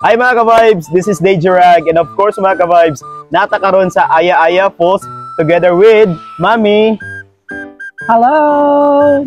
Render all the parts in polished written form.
Hi mga ka-vibes, this is Dejurag, and of course mga ka-vibes, nata karon sa Aya Aya Falls together with Mami. Hello!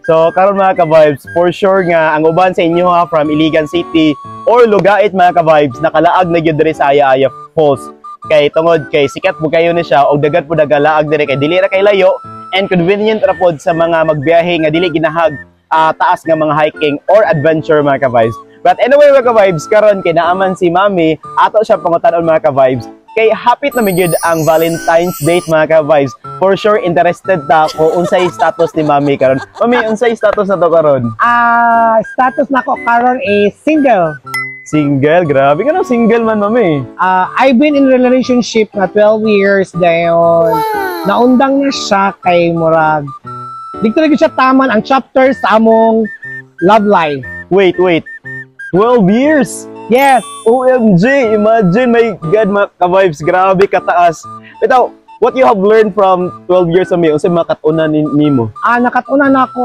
So karon mga ka-vibes, for sure nga ang uban sa inyo ha from Iligan City or Lugait mga ka-vibes, nakalaag na gyud diri sa Aya Aya Falls. Kay tungod kay sikat mo kayo ni siya og dagat po dagalaag diri kay dili ra kay layo and convenient ra pod sa mga magbiyahe nga dili ginahag taas nga mga hiking or adventure mga ka-vibes. But anyway mga ka-vibes, karon kay naaman si Mami, ato siya pangutan-on mga ka-vibes. Kay hapit na gyud ang Valentine's date mga ka-vibes. For sure interested ta ko unsay status ni Mami karon. Mami, unsay status na to karon? Status nako karon is single. Single, grabe ka na single man Mami. I've been in relationship na 12 years dayon. Naundang na siya kay murag. Dito na siya taman ang chapter sa among love life. Wait. 12 years? Yes. OMG, imagine, my God, mga ka-vibes, grabe kataas. Ito, what you have learned from 12 years sa unsay makatuna nimo? Nakatuna na ako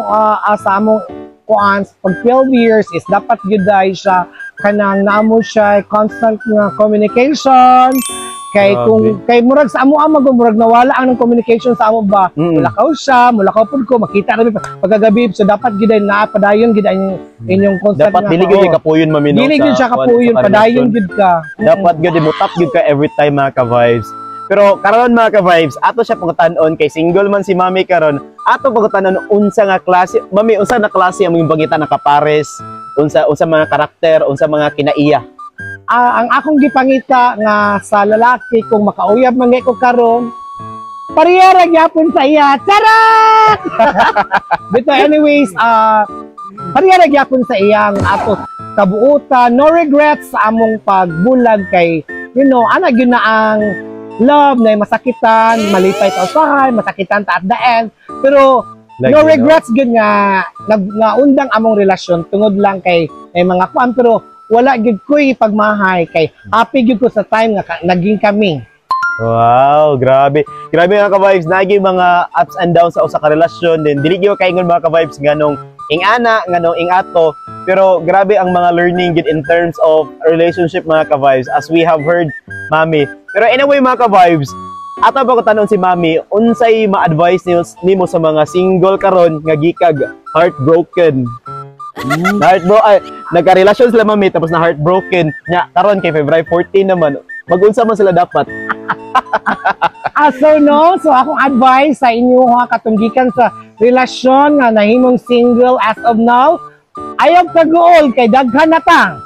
sa among kuans pag 12 years is dapat gyud siya kanang naamo siya constant nga communication. Kay kung kay murag sa amo murag nawala ang communication sa amo ba, mulakaw siya, mulakaw pud ko, makita ra mi pagkagabi, so dapat gid na padayon gid inyong constant. Dapat dili gyud kapuyon Mami, no? Dili gyud siya kapuyon, padayon gid ka. Dapat gyud mo tap gyud ka every time mga ka-vibes. Pero karon mga ka-vibes, ato siya pangutanon kay single man si Mami karon. Ato pangutanon unsa nga klase, Mami, unsa na klase ang imong bangita na kapares, unsa mga karakter, unsa mga kinaiya. Ang akong gipangita nga sa lalaki kung makauyab man ko karon, pareha ra gyapon sa iya. Charot! Dito anyways, pareha ra gyapon sa iya ang ato kabuutan, no regrets sa among pagbulag kay ana gyud na ang love na masakitan, malipay ta usahay, masakitan ta at the end. Pero like, no regrets gyud nga undang among relasyon tungod lang kay mga kuan, pero wala gyud ko'y pagmahay kay happy gyud ko sa time nga naging kami. Wow, grabe. Grabe mga ka-vibes, naging mga ups and downs sa usa ka relasyon, din dili gyud kaingon mga ka-vibes nganong ing-ana, nganong ing-ato, pero grabe ang mga learning gyud in terms of relationship mga ka-vibes as we have heard Mami. Pero anyway mga ka-vibes, ato pa ko tanon si Mami, unsay ma-advise nimo sa mga single karon nga gikag heartbroken? Nagka-relasyon sila Mami tapos na heartbroken nya karon kay February 14 naman, magunsa man sila dapat? So akong advice sa inyo katunggikan sa relasyon nga nahimong single as of now, ayaw kagool kay daghan na ta.